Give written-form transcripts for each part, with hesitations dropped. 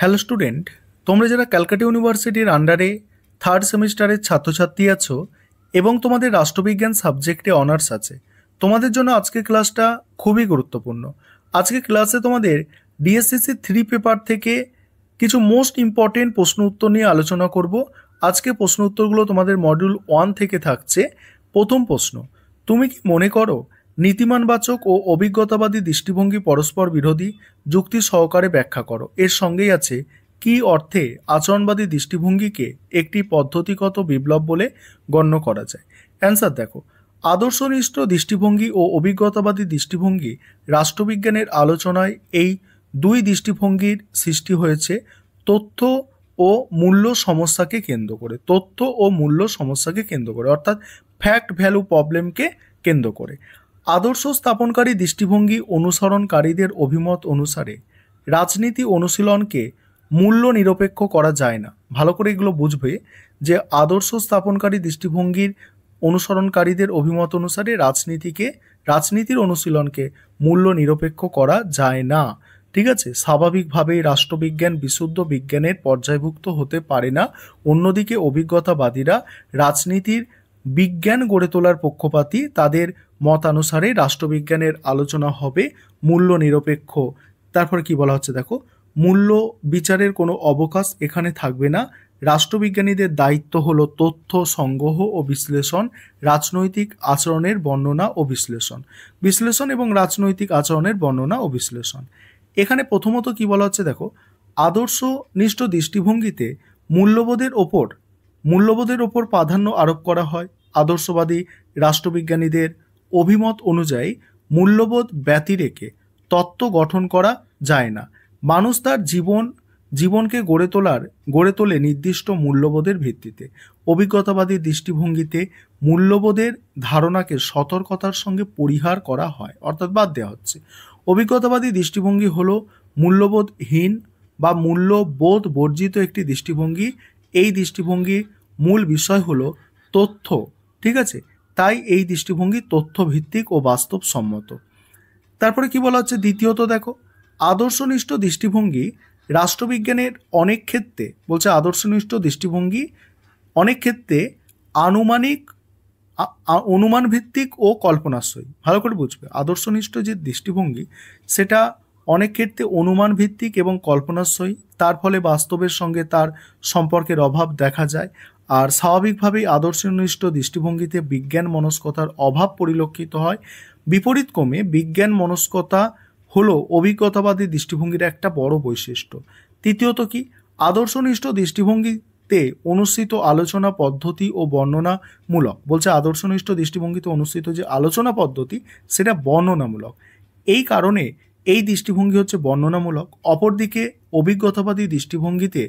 Hello student, তোমরা যারা ক্যালকাটা ইউনিভার্সিটির আন্ডারে থার্ড সেমিস্টারের ছাত্রছাত্রী আছো এবং তোমাদের রাষ্ট্রবিজ্ঞান সাবজেক্টে অনার্স আছে, তোমাদের জন্য আজকের ক্লাসটা খুবই গুরুত্বপূর্ণ। আজকে ক্লাসে তোমাদের ডিএসসিসি 3 পেপার থেকে কিছু মোস্ট ইম্পর্টেন্ট প্রশ্ন উত্তর নিয়ে আলোচনা করব। আজকে প্রশ্ন উত্তরগুলো তোমাদের মডিউল 1 থেকে থাকছে। প্রথম প্রশ্ন, তুমি কি মনে করো নীতিমানবাচক ও অভিজ্ঞতাবাদী দৃষ্টিভঙ্গি পরস্পর বিরোধী? যুক্তি সহকারে ব্যাখ্যা করো। এর সঙ্গেই আছে কি অর্থে আচরণবাদী দৃষ্টিভঙ্গিকে একটি পদ্ধতিগত বিপ্লব বলে গণ্য করা যায়। অ্যান্সার দেখো, আদর্শনিষ্ঠ দৃষ্টিভঙ্গি ও অভিজ্ঞতাবাদী দৃষ্টিভঙ্গি রাষ্ট্রবিজ্ঞানের আলোচনায় এই দুই দৃষ্টিভঙ্গির সৃষ্টি হয়েছে তথ্য ও মূল্য সমস্যাকে কেন্দ্র করে। তথ্য ও মূল্য সমস্যাকে কেন্দ্র করে, অর্থাৎ ফ্যাক্ট ভ্যালু প্রবলেমকে কেন্দ্র করে। আদর্শ স্থাপনকারী দৃষ্টিভঙ্গি অনুসরণকারীদের অভিমত অনুসারে রাজনীতি অনুশীলনকে মূল্য নিরপেক্ষ করা যায় না। ভালো করে এগুলো বুঝবে যে আদর্শ স্থাপনকারী দৃষ্টিভঙ্গির অনুসরণকারীদের অভিমত অনুসারে রাজনীতির অনুশীলনকে মূল্য নিরপেক্ষ করা যায় না। ঠিক আছে, স্বাভাবিকভাবেই রাষ্ট্রবিজ্ঞান বিশুদ্ধ বিজ্ঞানের পর্যায়ভুক্ত হতে পারে না। অন্যদিকে অভিজ্ঞতাবাদীরা রাজনীতির বিজ্ঞান গড়ে তোলার পক্ষপাতী। তাদের মতানুসারে রাষ্ট্রবিজ্ঞানের আলোচনা হবে মূল্য নিরপেক্ষ। তারপরে কি বলা হচ্ছে দেখো, মূল্য বিচারের কোনো অবকাশ এখানে থাকবে না। রাষ্ট্রবিজ্ঞানীদের দায়িত্ব হলো তথ্য সংগ্রহ ও বিশ্লেষণ, রাজনৈতিক আচরণের বর্ণনা ও বিশ্লেষণ এবং রাজনৈতিক আচরণের বর্ণনা ও বিশ্লেষণ। এখানে প্রথমত কি বলা হচ্ছে দেখো, আদর্শনিষ্ঠ দৃষ্টিভঙ্গিতে মূল্যবোধের ওপর প্রাধান্য আরোপ করা হয়। আদর্শবাদী রাষ্ট্রবিজ্ঞানীদের অভিমত অনুযায়ী মূল্যবোধ ব্যতিরেকে তত্ত্ব গঠন করা যায় না। মানুষ তার জীবনকে গড়ে তোলে নির্দিষ্ট মূল্যবোধের ভিত্তিতে। অভিজ্ঞতাবাদী দৃষ্টিভঙ্গিতে মূল্যবোধের ধারণাকে সতর্কতার সঙ্গে পরিহার করা হয়, অর্থাৎ বাদ দেওয়া হচ্ছে। অভিজ্ঞতাবাদী দৃষ্টিভঙ্গি হলো মূল্যবোধহীন বা মূল্যবোধ বর্জিত একটি দৃষ্টিভঙ্গি। এই দৃষ্টিভঙ্গির মূল বিষয় হলো তথ্য। ঠিক আছে, তাই এই দৃষ্টিভঙ্গি তথ্যভিত্তিক ও বাস্তবসম্মত। তারপরে কি বলা হচ্ছে দ্বিতীয়ত দেখো, আদর্শনিষ্ঠ দৃষ্টিভঙ্গি রাষ্ট্রবিজ্ঞানের অনেক ক্ষেত্রে বলছে আদর্শনিষ্ঠ দৃষ্টিভঙ্গি অনেক ক্ষেত্রে অনুমান ভিত্তিক ও কল্পনাশ্রয়ী। ভালো করে বুঝবে, আদর্শনিষ্ঠ যে দৃষ্টিভঙ্গি সেটা অনেক ক্ষেত্রে অনুমান ভিত্তিক এবং কল্পনাশ্রয়ী। তার ফলে বাস্তবের সঙ্গে তার সম্পর্কের অভাব দেখা যায়। আর স্বাভাবিকভাবেই আদর্শনিষ্ঠ দৃষ্টিভঙ্গিতে বিজ্ঞান মনস্কতার অভাব পরিলক্ষিত হয়। বিপরীতক্রমে বিজ্ঞান মনস্কতা হলো অভিজ্ঞতাবাদী দৃষ্টিভঙ্গির একটা বড় বৈশিষ্ট্য। তৃতীয়ত কি, আদর্শনিষ্ঠ দৃষ্টিভঙ্গিতে অনুসৃত আলোচনা পদ্ধতি ও বর্ণনামূলক। বলছে আদর্শনিষ্ঠ দৃষ্টিভঙ্গিতে অনুসৃত যে আলোচনা পদ্ধতি সেটা বর্ণনামূলক। এই কারণে এই দৃষ্টিভঙ্গি হচ্ছে বর্ণনামূলক। অপরদিকে অভিজ্ঞতাবাদী দৃষ্টিভঙ্গিতে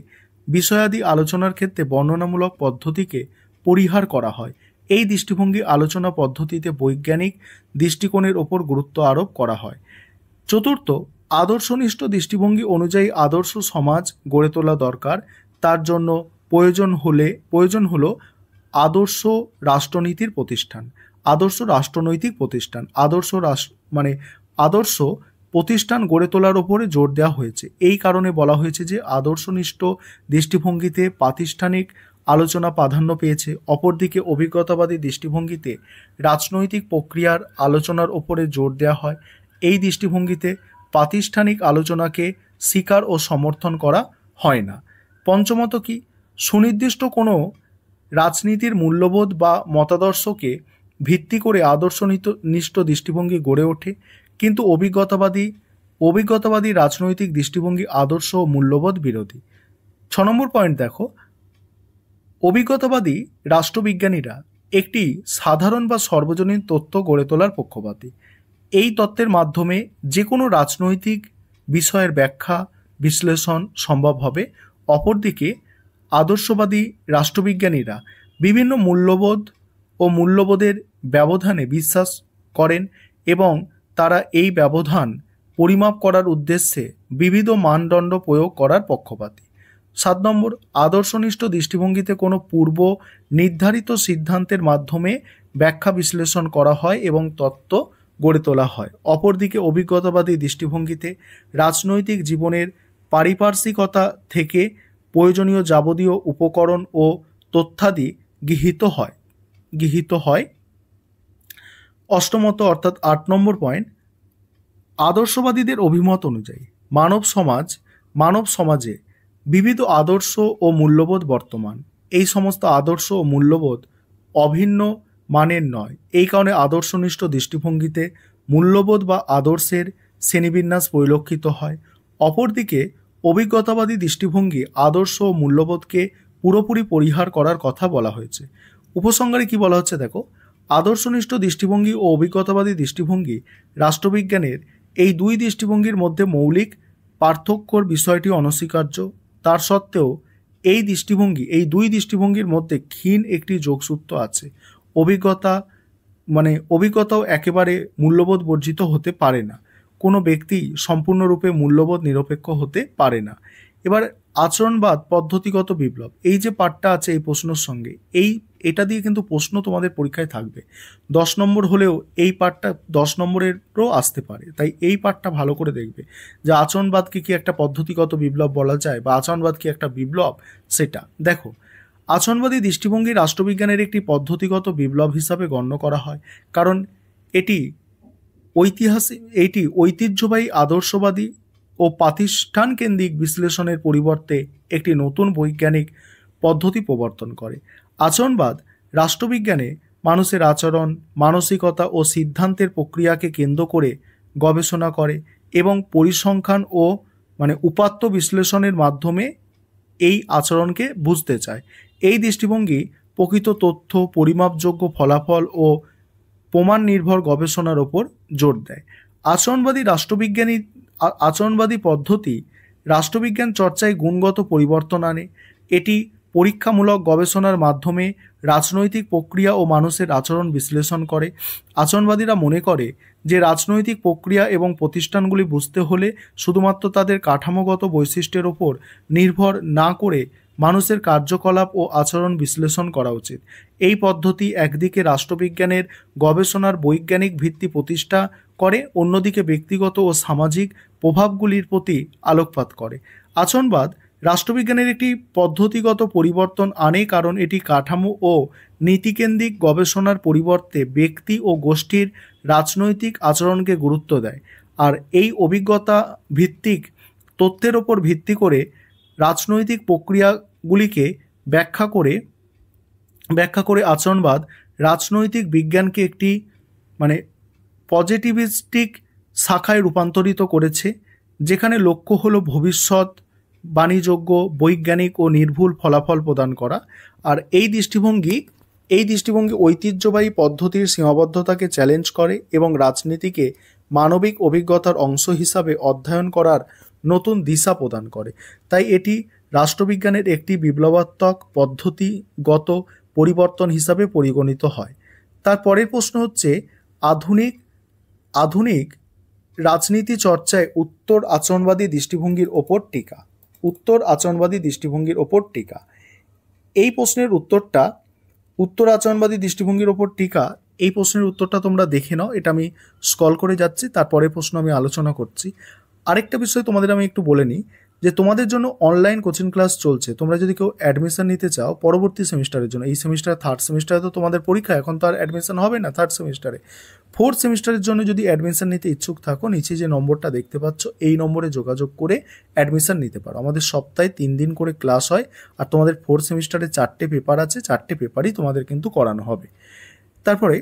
বিষয়াদি আলোচনার ক্ষেত্রে বর্ণনামূলক পদ্ধতিকে পরিহার করা হয়। এই দৃষ্টিভঙ্গি আলোচনা পদ্ধতিতে বৈজ্ঞানিক দৃষ্টিকোণের ওপর গুরুত্ব আরোপ করা হয়। চতুর্থ, আদর্শনিষ্ঠ দৃষ্টিভঙ্গি অনুযায়ী আদর্শ সমাজ গড়ে তোলা দরকার। তার জন্য প্রয়োজন হলো আদর্শ রাষ্ট্রনীতির প্রতিষ্ঠান, আদর্শ রাষ্ট্রনৈতিক প্রতিষ্ঠান। আদর্শ প্রতিষ্ঠান গড়ে তোলার ওপরে জোর দেওয়া হয়েছে। এই কারণে বলা হয়েছে যে আদর্শনিষ্ঠ দৃষ্টিভঙ্গিতে প্রাতিষ্ঠানিক আলোচনা প্রাধান্য পেয়েছে। অপরদিকে অভিজ্ঞতাবাদী দৃষ্টিভঙ্গিতে রাজনৈতিক প্রক্রিয়ার আলোচনার ওপরে জোর দেওয়া হয়। এই দৃষ্টিভঙ্গিতে প্রাতিষ্ঠানিক আলোচনাকে স্বীকার ও সমর্থন করা হয় না। পঞ্চমত কি, সুনির্দিষ্ট কোনো রাজনীতির মূল্যবোধ বা মতাদর্শকে ভিত্তি করে আদর্শনিষ্ঠ দৃষ্টিভঙ্গি গড়ে ওঠে, কিন্তু অভিজ্ঞতাবাদী রাজনৈতিক দৃষ্টিভঙ্গি আদর্শ ও মূল্যবোধ বিরোধী। 6 নম্বর পয়েন্ট দেখো, অভিজ্ঞতাবাদী রাষ্ট্রবিজ্ঞানীরা একটি সাধারণ বা সর্বজনীন তত্ত্ব গড়ে তোলার পক্ষপাতী। এই তত্ত্বের মাধ্যমে যে কোনো রাজনৈতিক বিষয়ের ব্যাখ্যা বিশ্লেষণ সম্ভব হবে। অপরদিকে আদর্শবাদী রাষ্ট্রবিজ্ঞানীরা বিভিন্ন মূল্যবোধের ব্যবধানে বিশ্বাস করেন এবং তারা এই ব্যবধান পরিমাপ করার উদ্দেশ্যে বিবিধ মানদণ্ড প্রয়োগ করার পক্ষপাতী। 7 নম্বর, আদর্শনিষ্ঠ দৃষ্টিভঙ্গিতে কোনো পূর্ব নির্ধারিত সিদ্ধান্তের মাধ্যমে ব্যাখ্যা বিশ্লেষণ করা হয় এবং তত্ত্ব গড়ে তোলা হয়। অপরদিকে অভিজ্ঞতাবাদী দৃষ্টিভঙ্গিতে রাজনৈতিক জীবনের পারিপার্শ্বিকতা থেকে প্রয়োজনীয় যাবতীয় উপকরণ ও তথ্যাদি গৃহীত হয়। অষ্টমত অর্থাৎ 8 নম্বর পয়েন্ট, আদর্শবাদীদের অভিমত অনুযায়ী মানব সমাজে বিবিধ আদর্শ ও মূল্যবোধ বর্তমান। এই সমস্ত আদর্শ ও মূল্যবোধ অভিন্ন মানের নয়। এই কারণে আদর্শনিষ্ঠ দৃষ্টিভঙ্গিতে মূল্যবোধ বা আদর্শের শ্রেণীবিন্যাস পরিলক্ষিত হয়। অপরদিকে অভিজ্ঞতাবাদী দৃষ্টিভঙ্গি আদর্শ ও মূল্যবোধকে পুরোপুরি পরিহার করার কথা বলা হয়েছে। উপসংহারে কি বলা হচ্ছে দেখো, আদর্শনিষ্ঠ দৃষ্টিভঙ্গি ও অভিজ্ঞতাবাদী দৃষ্টিভঙ্গি রাষ্ট্রবিজ্ঞানের এই দুই দৃষ্টিভঙ্গির মধ্যে মৌলিক পার্থক্যর বিষয়টি অনস্বীকার্য। তার সত্ত্বেও এই দুই দৃষ্টিভঙ্গির মধ্যে ক্ষীণ একটি যোগসূত্র আছে। অভিজ্ঞতাও একেবারে মূল্যবোধ বর্জিত হতে পারে না। কোনো ব্যক্তি সম্পূর্ণরূপে মূল্যবোধ নিরপেক্ষ হতে পারে না। এবার আচরণবাদ পদ্ধতিগত বিপ্লব, এই যে পার্টটা আছে এই প্রশ্নের সঙ্গে, এটা দিয়ে কিন্তু প্রশ্ন তোমাদের পরীক্ষায় থাকবে। 10 নম্বর হলেও এই পার্টটা 10 নম্বরেরও আসতে পারে, তাই এই পার্টটা ভালো করে দেখবে যে আচরণবাদকে কি একটা পদ্ধতিগত বিপ্লব বলা যায় বা আচরণবাদ কি একটা বিপ্লব, সেটা দেখো। আচরণবাদী দৃষ্টিভঙ্গি রাষ্ট্রবিজ্ঞানের একটি পদ্ধতিগত বিপ্লব হিসাবে গণ্য করা হয়, কারণ এটি ঐতিহ্যবাহী আদর্শবাদী ও প্রাতিষ্ঠান কেন্দ্রিক বিশ্লেষণের পরিবর্তে একটি নতুন বৈজ্ঞানিক পদ্ধতি প্রবর্তন করে। আচরণবাদ রাষ্ট্রবিজ্ঞানে মানুষের আচরণ, মানসিকতা ও সিদ্ধান্তের প্রক্রিয়াকে কেন্দ্র করে গবেষণা করে এবং পরিসংখ্যান ও উপাত্ত বিশ্লেষণের মাধ্যমে এই আচরণকে বুঝতে চায়। এই দৃষ্টিভঙ্গি প্রকৃত তথ্য, পরিমাপযোগ্য ফলাফল ও প্রমাণ নির্ভর গবেষণার ওপর জোর দেয়। আচরণবাদী পদ্ধতি রাষ্ট্রবিজ্ঞান চর্চায় গুণগত পরিবর্তন আনে। এটি পরীক্ষামূলক গবেষণার মাধ্যমে রাজনৈতিক প্রক্রিয়া ও মানুষের আচরণ বিশ্লেষণ করে। আচরণবাদীরা মনে করে যে রাজনৈতিক প্রক্রিয়া এবং প্রতিষ্ঠানগুলি বুঝতে হলে শুধুমাত্র তাদের কাঠামোগত বৈশিষ্ট্যের ওপর নির্ভর না করে মানুষের কার্যকলাপ ও আচরণ বিশ্লেষণ করা উচিত। এই পদ্ধতি একদিকে রাষ্ট্রবিজ্ঞানের গবেষণার বৈজ্ঞানিক ভিত্তি প্রতিষ্ঠা করে, অন্যদিকে ব্যক্তিগত ও সামাজিক প্রভাবগুলির প্রতি আলোকপাত করে। আচরণবাদ রাষ্ট্রবিজ্ঞানের একটি পদ্ধতিগত পরিবর্তন আনে, কারণ এটি কাঠামো ও নীতিকেন্দ্রিক গবেষণার পরিবর্তে ব্যক্তি ও গোষ্ঠীর রাজনৈতিক আচরণকে গুরুত্ব দেয়। আর এই অভিজ্ঞতা ভিত্তিক তথ্যের ওপর ভিত্তি করে রাজনৈতিক প্রক্রিয়াগুলিকে ব্যাখ্যা করে আচরণবাদ রাজনৈতিক বিজ্ঞানকে একটি পজিটিভিস্টিক শাখায় রূপান্তরিত করেছে, যেখানে লক্ষ্য হলো ভবিষ্যৎ বাণীযোগ্য, বৈজ্ঞানিক ও নির্ভুল ফলাফল প্রদান করা। আর এই দৃষ্টিভঙ্গি ঐতিহ্যবাহী পদ্ধতির সীমাবদ্ধতাকে চ্যালেঞ্জ করে এবং রাজনীতিকে মানবিক অভিজ্ঞতার অংশ হিসাবে অধ্যয়ন করার নতুন দিশা প্রদান করে। তাই এটি রাষ্ট্রবিজ্ঞানের একটি বিপ্লবাত্মক পদ্ধতিগত পরিবর্তন হিসাবে পরিগণিত হয়। তারপরের প্রশ্ন হচ্ছে আধুনিক রাজনীতি চর্চায় উত্তর আচরণবাদী দৃষ্টিভঙ্গির ওপর টিকা। এই প্রশ্নের উত্তর আচরণবাদী দৃষ্টিভঙ্গির ওপর টিকা, এই প্রশ্নের উত্তরটা তোমরা দেখে নাও। এটা আমি স্ক্রল করে যাচ্ছি, তারপরে প্রশ্ন আমি আলোচনা করছি। আরেকটা বিষয় তোমাদের আমি একটু বলে নিই যে তোমাদের জন্য অনলাইন কোচিং ক্লাস চলছে। তোমরা যদি কেউ অ্যাডমিশন নিতে চাও পরবর্তী সেমিস্টারের জন্য, এই সেমিস্টার 3rd সেমিস্টারে তো তোমাদের পরীক্ষা, এখন তো আর অ্যাডমিশন হবে না 3rd সেমিস্টারে। 4th সেমিস্টারের জন্য যদি অ্যাডমিশন নিতে ইচ্ছুক থাকো, নিচে যে নম্বরটা দেখতে পাচ্ছ এই নম্বরে যোগাযোগ করে অ্যাডমিশন নিতে পারো। আমাদের সপ্তাহে 3 দিন করে ক্লাস হয়, আর তোমাদের 4th সেমিস্টারে 4টে পেপার আছে, 4টে পেপারই তোমাদের কিন্তু করানো হবে। তারপরে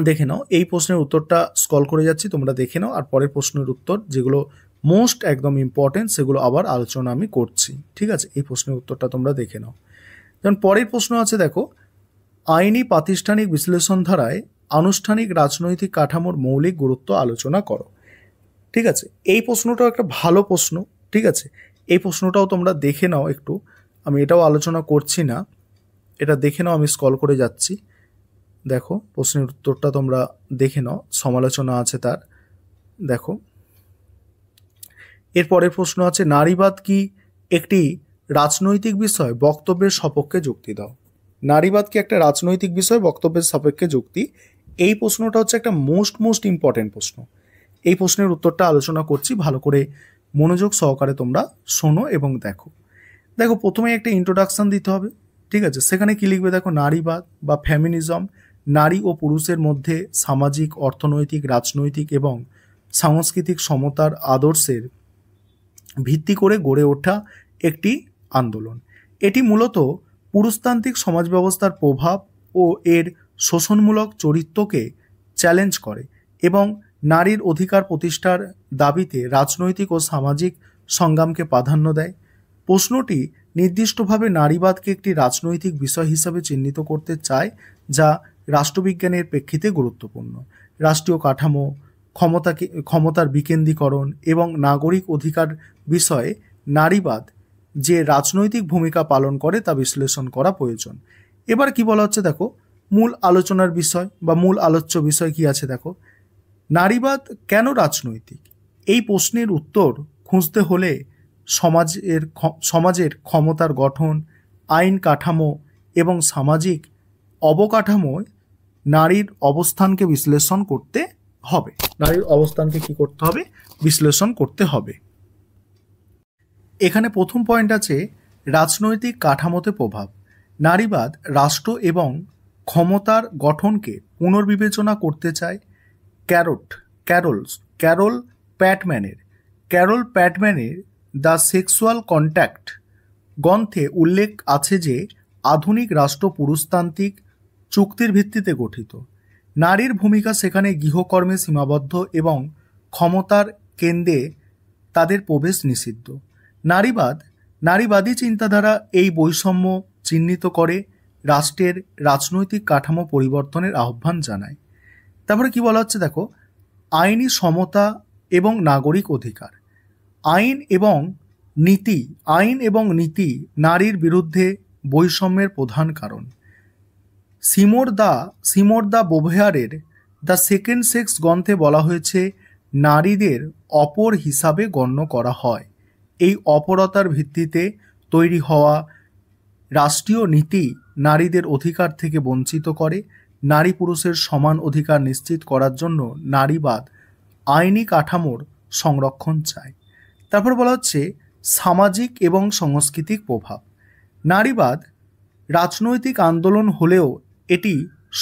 দেখে নাও, এই প্রশ্নের উত্তরটা স্ক্রল করে যাচ্ছি, তোমরা দেখে নাও। আর পরের প্রশ্নের উত্তর যেগুলো মোস্ট একদম ইম্পর্টেন্ট সেগুলো আবার আলোচনা আমি করছি, ঠিক আছে? এই প্রশ্নের উত্তরটা তোমরা দেখে নাও। যেমন পরের প্রশ্ন আছে দেখো, আইনি প্রাতিষ্ঠানিক বিশ্লেষণ ধারায় আনুষ্ঠানিক রাজনৈতিক কাঠামোর মৌলিক গুরুত্ব আলোচনা করো। ঠিক আছে, এই প্রশ্নটাও একটা ভালো প্রশ্ন, ঠিক আছে? এই প্রশ্নটাও তোমরা দেখে নাও একটু, আমি এটাও আলোচনা করছি না, এটা দেখে নাও, আমি স্ক্রল করে যাচ্ছি। দেখো প্রশ্নের উত্তরটা তোমরা দেখে নাও, সমালোচনা আছে তার, দেখো। এরপরের প্রশ্ন আছে, নারীবাদ কি একটি রাজনৈতিক বিষয়? বক্তব্যের সপক্ষে যুক্তি দাও। নারীবাদ কি একটা রাজনৈতিক বিষয়? বক্তব্যের সাপেক্ষে যুক্তি। এই প্রশ্নটা হচ্ছে একটা মোস্ট ইম্পর্টেন্ট প্রশ্ন। এই প্রশ্নের উত্তরটা আলোচনা করছি, ভালো করে মনোযোগ সহকারে তোমরা শোনো এবং দেখো। দেখো, প্রথমে একটা ইন্ট্রোডাকশন দিতে হবে, ঠিক আছে? সেখানে কি লিখবে দেখো, নারীবাদ বা ফেমিনিজম নারী ও পুরুষের মধ্যে সামাজিক, অর্থনৈতিক, রাজনৈতিক এবং সাংস্কৃতিক সমতার আদর্শের ভিত্তি করে গড়ে ওঠা একটি আন্দোলন। এটি মূলত পুরুষতান্ত্রিক সমাজ ব্যবস্থার প্রভাব ও এর শোষণমূলক চরিত্রকে চ্যালেঞ্জ করে এবং নারীর অধিকার প্রতিষ্ঠার দাবিতে রাজনৈতিক ও সামাজিক সংগ্রামকে প্রাধান্য দেয়। প্রশ্নটি নির্দিষ্টভাবে নারীবাদকে একটি রাজনৈতিক বিষয় হিসাবে চিহ্নিত করতে চায়, যা রাষ্ট্রবিজ্ঞানের প্রেক্ষিতে গুরুত্বপূর্ণ। রাষ্ট্রীয় কাঠামো, ক্ষমতার বিকেন্দ্রীকরণ এবং নাগরিক অধিকার বিষয়ে নারীবাদ যে রাজনৈতিক ভূমিকা পালন করে তা বিশ্লেষণ করা প্রয়োজন। এবার কি বলা হচ্ছে দেখো, মূল আলোচনার বিষয় বা মূল আলোচ্য বিষয় কি আছে দেখো, নারীবাদ কেন রাজনৈতিক? এই প্রশ্নের উত্তর খুঁজতে হলে সমাজের ক্ষমতার গঠন, আইন কাঠামো এবং সামাজিক অবকাঠামোয় নারীর অবস্থানকে বিশ্লেষণ করতে হবে। নারীর অবস্থানকে কি করতে হবে? বিশ্লেষণ করতে হবে। এখানে প্রথম পয়েন্ট আছে রাজনৈতিক কাঠামোতে প্রভাব। নারীবাদ রাষ্ট্র এবং ক্ষমতার গঠনকে পুনর্বিবেচনা করতে চায়। ক্যারল প্যাটম্যানের দ্য সেক্সুয়াল কন্ট্যাক্ট গ্রন্থে উল্লেখ আছে যে আধুনিক রাষ্ট্র পুরুষতান্ত্রিক চুক্তির ভিত্তিতে গঠিত। নারীর ভূমিকা সেখানে গৃহকর্মে সীমাবদ্ধ এবং ক্ষমতার কেন্দ্রে তাদের প্রবেশ নিষিদ্ধ। নারীবাদী চিন্তাধারা এই বৈষম্য চিহ্নিত করে রাষ্ট্রের রাজনৈতিক কাঠামো পরিবর্তনের আহ্বান জানায়। তারপরে কি বলা হচ্ছে দেখো, আইনি সমতা এবং নাগরিক অধিকার। আইন এবং নীতি নারীর বিরুদ্ধে বৈষম্যের প্রধান কারণ। সিমোর দা বোভেয়ারের দ্য সেকেন্ড সেক্স গ্রন্থে বলা হয়েছে নারীদের অপর হিসাবে গণ্য করা হয়। এই অপরতার ভিত্তিতে তৈরি হওয়া রাষ্ট্রীয় নীতি নারীদের অধিকার থেকে বঞ্চিত করে। নারী পুরুষের সমান অধিকার নিশ্চিত করার জন্য নারীবাদ আইনি কাঠামোর সংরক্ষণ চায়। তারপর বলা হচ্ছে সামাজিক এবং সাংস্কৃতিক প্রভাব। নারীবাদ রাজনৈতিক আন্দোলন হলেও এটি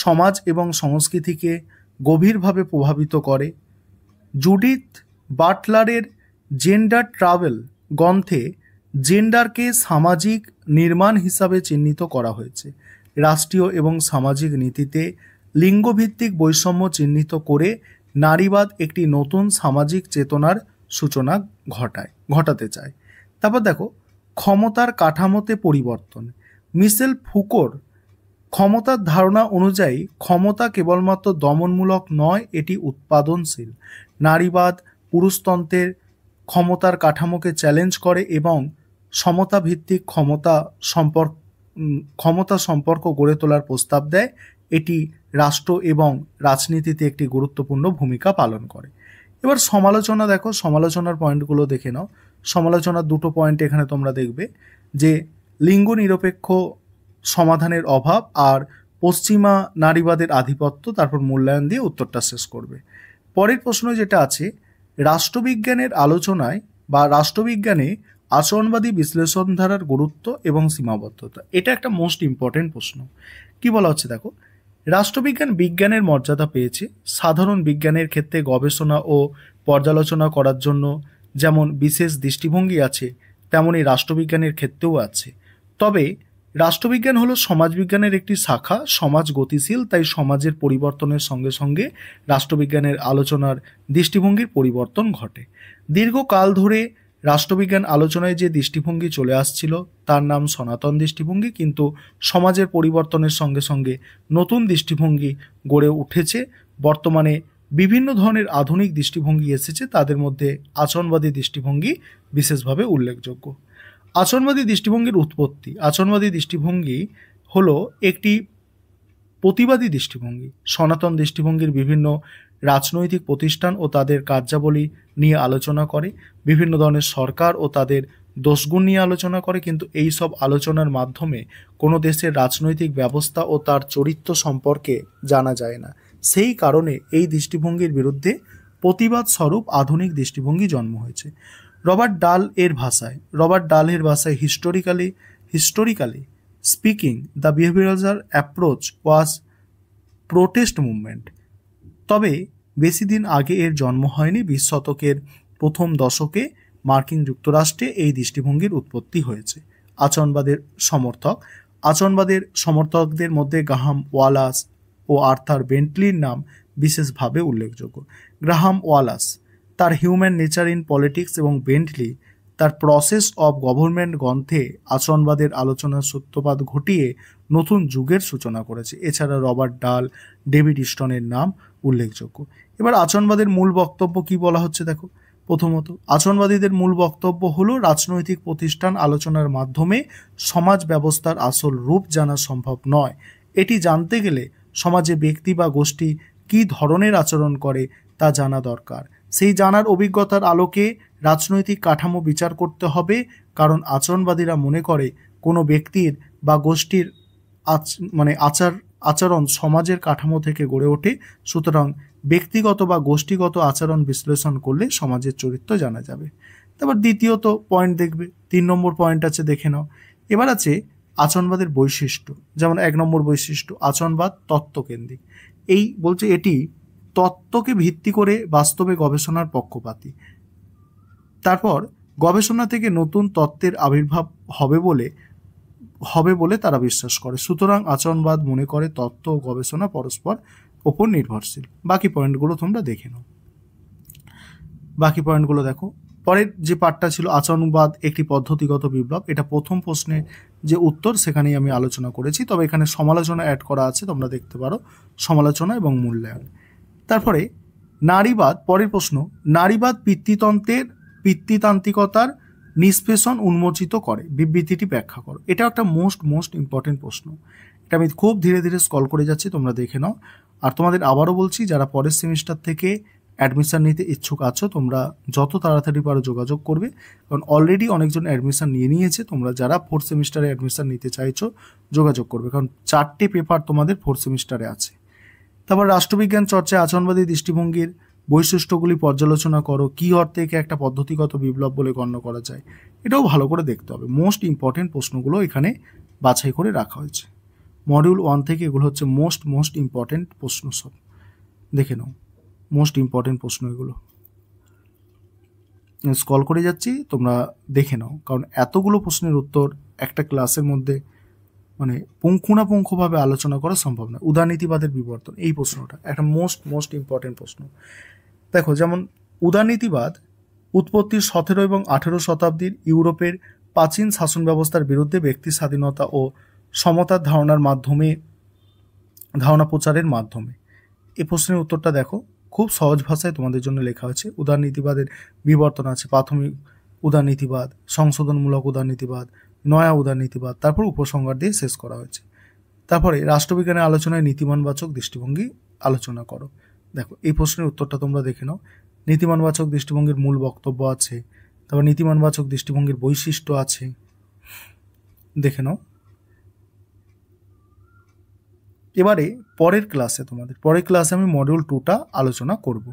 সমাজ এবং সংস্কৃতিকে গভীরভাবে প্রভাবিত করে। জুডিথ বাটলারের জেন্ডার ট্রাভেল গ্রন্থে জেন্ডারকে সামাজিক নির্মাণ হিসাবে চিহ্নিত করা হয়েছে। রাষ্ট্রীয় এবং সামাজিক নীতিতে লিঙ্গভিত্তিক বৈষম্য চিহ্নিত করে নারীবাদ একটি নতুন সামাজিক চেতনার সূচনা ঘটাতে চায়। তারপর দেখো, ক্ষমতার কাঠামোতে পরিবর্তন। মিশেল ফুকোর ক্ষমতার ধারণা অনুযায়ী ক্ষমতা কেবলমাত্র দমনমূলক নয়, এটি উৎপাদনশীল। নারীবাদ পুরুষতন্ত্রের ক্ষমতার কাঠামোকে চ্যালেঞ্জ করে এবং সমতাভিত্তিক ক্ষমতা সম্পর্ক গড়ে তোলার প্রস্তাব দেয়। এটি রাষ্ট্র এবং রাজনীতিতে একটি গুরুত্বপূর্ণ ভূমিকা পালন করে। এবার সমালোচনা দেখো, সমালোচনার পয়েন্টগুলো দেখে নাও। সমালোচনার দুটো পয়েন্ট এখানে তোমরা দেখবে যে লিঙ্গ নিরপেক্ষ সমাধানের অভাব আর পশ্চিমা নারীবাদের আধিপত্য। তারপর মূল্যায়ন দিয়ে উত্তরটা শেষ করবে। পরের প্রশ্ন যেটা আছে, রাষ্ট্রবিজ্ঞানের আলোচনায় বা রাষ্ট্রবিজ্ঞানে আচরণবাদী বিশ্লেষণ ধারার গুরুত্ব এবং সীমাবদ্ধতা। এটা একটা মোস্ট ইম্পর্টেন্ট প্রশ্ন। কি বলা হচ্ছে দেখো, বিজ্ঞানের মর্যাদা পেয়েছে। সাধারণ বিজ্ঞানের ক্ষেত্রে গবেষণা ও পর্যালোচনা করার জন্য যেমন বিশেষ দৃষ্টিভঙ্গি আছে, তেমনি রাষ্ট্রবিজ্ঞানের ক্ষেত্রেও আছে। তবে রাষ্ট্রবিজ্ঞান হলো সমাজবিজ্ঞানের একটি শাখা। সমাজ গতিশীল, তাই সমাজের পরিবর্তনের সঙ্গে সঙ্গে রাষ্ট্রবিজ্ঞানের আলোচনার দৃষ্টিভঙ্গির পরিবর্তন ঘটে। দীর্ঘকাল ধরে রাষ্ট্রবিজ্ঞান আলোচনায় যে দৃষ্টিভঙ্গি চলে আসছিল তার নাম সনাতন দৃষ্টিভঙ্গি, কিন্তু সমাজের পরিবর্তনের সঙ্গে সঙ্গে নতুন দৃষ্টিভঙ্গি গড়ে উঠেছে। বর্তমানে বিভিন্ন ধরনের আধুনিক দৃষ্টিভঙ্গি এসেছে, তাদের মধ্যে আচরণবাদী দৃষ্টিভঙ্গি বিশেষভাবে উল্লেখযোগ্য। আচরণবাদী দৃষ্টিভঙ্গির উৎপত্তি। আচরণবাদী দৃষ্টিভঙ্গি হলো একটি প্রতিবাদী দৃষ্টিভঙ্গি। সনাতন দৃষ্টিভঙ্গির বিভিন্ন রাজনৈতিক প্রতিষ্ঠান ও তাদের কার্যাবলী নিয়ে আলোচনা করে, বিভিন্ন ধরনের সরকার ও তাদের দোষগুণ নিয়ে আলোচনা করে, কিন্তু এই সব আলোচনার মাধ্যমে কোনো দেশের রাজনৈতিক ব্যবস্থা ও তার চরিত্র সম্পর্কে জানা যায় না। সেই কারণে এই দৃষ্টিভঙ্গির বিরুদ্ধে প্রতিবাদ স্বরূপ আধুনিক দৃষ্টিভঙ্গি জন্ম হয়েছে। রবার্ট ডাল এর ভাষায় historically speaking the behavioural approach was protest movement. তবে বেশি দিন আগে এর জন্ম হয়নি, 20 শতকের প্রথম দশকে মার্কিন যুক্তরাষ্ট্রে এই দৃষ্টিভঙ্গির উৎপত্তি হয়েছে। আচরণবাদের সমর্থকদের মধ্যে গ্রাহাম ওয়ালাস ও আর্থার বেন্টলির নাম বিশেষভাবে উল্লেখযোগ্য। গ্রাহাম ওয়ালাস তার হিউম্যান নেচার ইন পলিটিক্স এবং বেন্টলি তার প্রসেস অব গভর্নমেন্ট গ্রন্থে আচরণবাদের আলোচনার সত্যবাদ ঘটিয়ে নতুন যুগের সূচনা করেছে। এছাড়া রবার্ট ডাল, ডেভিড ইস্টনের নাম উল্লেখযোগ্য। এবার আচরণবাদের মূল বক্তব্য কি বলা হচ্ছে দেখো। প্রথমত, আচরণবাদীদের মূল বক্তব্য হলো রাজনৈতিক প্রতিষ্ঠান আলোচনার মাধ্যমে সমাজ ব্যবস্থার আসল রূপ জানা সম্ভব নয়। এটি জানতে গেলে সমাজে ব্যক্তি বা গোষ্ঠী কী ধরনের আচরণ করে তা জানা দরকার। সেই জানার অভিজ্ঞতার আলোকে রাজনৈতিক কাঠামো বিচার করতে হবে, কারণ আচরণবাদীরা মনে করে কোনো ব্যক্তির বা গোষ্ঠীর আচরণ সমাজের কাঠামো থেকে গড়ে ওঠে। সুতরাং ব্যক্তিগত বা গোষ্ঠীগত আচরণ বিশ্লেষণ করলে সমাজের চরিত্র জানা যাবে। তারপর দ্বিতীয়ত পয়েন্ট দেখবে, 3 নম্বর পয়েন্ট আছে, দেখে নাও। এবার আছে আচরণবাদের বৈশিষ্ট্য। যেমন 1 নম্বর বৈশিষ্ট্য, আচরণবাদ তত্ত্বকেন্দ্রিক। এই বলছে এটি তত্ত্বকে ভিত্তি করে বাস্তবে গবেষণার পক্ষপাতী। তারপর গবেষণা থেকে নতুন তত্ত্বের আবির্ভাব হবে বলে তারা বিশ্বাস করে। সুতরাং আচরণবাদ মনে করে তত্ত্ব ও গবেষণা পরস্পর ওপর নির্ভরশীল। বাকি পয়েন্টগুলো তোমরা দেখে নাও। বাকি পয়েন্টগুলো দেখো। পরের যে পার্টটা ছিল আচরণবাদ একটি পদ্ধতিগত বিপ্লব, এটা প্রথম প্রশ্নের যে উত্তর সেখানেই আমি আলোচনা করেছি, তবে এখানে সমালোচনা অ্যাড করা আছে, তোমরা দেখতে পারো, সমালোচনা এবং মূল্যায়ন। তারপরে নারীবাদ, পরের প্রশ্ন, নারীবাদ পিতৃতান্ত্রিকতার নিষ্পেষণ উন্মোচিত করে, বিবৃতিটি ব্যাখ্যা করো। এটা একটা মোস্ট ইম্পর্টেন্ট প্রশ্ন। এটা আমি খুব ধীরে ধীরে স্ক্রল করে যাচ্ছি, তোমরা দেখে নাও। আর তোমাদের আবারও বলছি, যারা পরের সেমিস্টার থেকে অ্যাডমিশন নিতে ইচ্ছুক আছো তোমরা যত তাড়াতাড়ি পারো যোগাযোগ করবে, কারণ অলরেডি অনেকজন অ্যাডমিশন নিয়েছে। তোমরা যারা 4th সেমিস্টারে অ্যাডমিশন নিতে চাইছো যোগাযোগ করবে, কারণ 4টে পেপার তোমাদের 4th সেমিস্টারে আছে। তারপর রাষ্ট্রবিজ্ঞান চর্চায় আচরণবাদী দৃষ্টিভঙ্গির বৈশিষ্ট্যগুলি পর্যালোচনা করো। কী অর্থে একে একটা পদ্ধতিগত বিপ্লব বলে গণ্য করা যায়, এটাও ভালো করে দেখতে হবে। মোস্ট ইম্পর্টেন্ট প্রশ্নগুলো এখানে বাছাই করে রাখা হয়েছে। মডিউল 1 থেকে এগুলো হচ্ছে মোস্ট ইম্পর্টেন্ট প্রশ্ন, সব দেখে নাও। মোস্ট ইম্পর্টেন্ট প্রশ্ন এগুলো, স্ক্রল করে যাচ্ছি, তোমরা দেখে নাও, কারণ এতগুলো প্রশ্নের উত্তর একটা ক্লাসের মধ্যে পুঙ্খানুপুঙ্খভাবে আলোচনা করা সম্ভব নয়। উদারনীতিবাদের বিবর্তন, এই প্রশ্নটা একটা মোস্ট ইম্পর্টেন্ট প্রশ্ন। দেখো, যেমন উদারনীতিবাদ উৎপত্তির 17 এবং 18 শতাব্দীর ইউরোপের প্রাচীন শাসন ব্যবস্থার বিরুদ্ধে ব্যক্তি স্বাধীনতা ও সমতার ধারণা প্রচারের মাধ্যমে। এই প্রশ্নের উত্তরটা দেখো, খুব সহজ ভাষায় তোমাদের জন্য লেখা হয়েছে। উদারনীতিবাদের বিবর্তন আছে, প্রাথমিক উদারনীতিবাদ, সংশোধনমূলক উদারনীতিবাদ, নয়া উদারনীতিবাদ, তারপর উপসংহার দিয়ে শেষ করা হয়েছে। তারপরে রাষ্ট্রবিজ্ঞানের আলোচনায় নীতিমানবাচক দৃষ্টিভঙ্গি আলোচনা করো। দেখো, এই প্রশ্নের উত্তরটা তোমরা দেখে নাও। নীতিমানবাচক দৃষ্টিভঙ্গির মূল বক্তব্য আছে, তারপর নীতিমানবাচক দৃষ্টিভঙ্গির বৈশিষ্ট্য আছে, দেখে নাও। এবারে পরের ক্লাসে আমি মডিউল 2টা আলোচনা করব।